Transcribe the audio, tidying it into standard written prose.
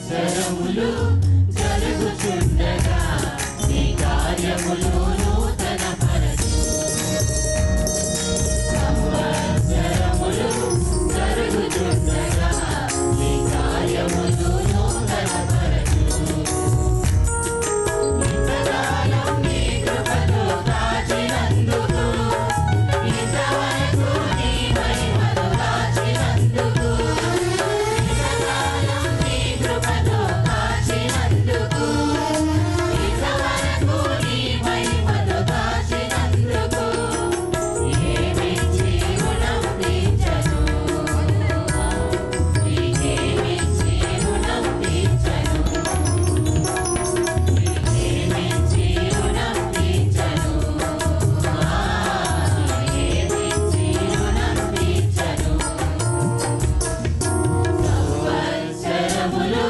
సంవత్సరములు జరుగుచుండగా నీ కార్యములు నూతన పరచు. సంవత్సరములు జరుగుచుండగా నీ కార్యములు నూతన పరచు. ఇంతకాలం నీ కృపతో కాచినందుకు, ఇంతవరకు నీ మహిమతో కాచినందుకు, ఇంతకాలం నీ కృపతో కాచినందుకు, ఇంతవరకు నీ మహిమతో కాచినందుకు, ఏమిచ్చి రుణమించను, నీకేమిచ్చి రుణమించను, నీకేమిచ్చి రుణమించను, ఏమిచ్చి రుణమించను. సంవత్సరములు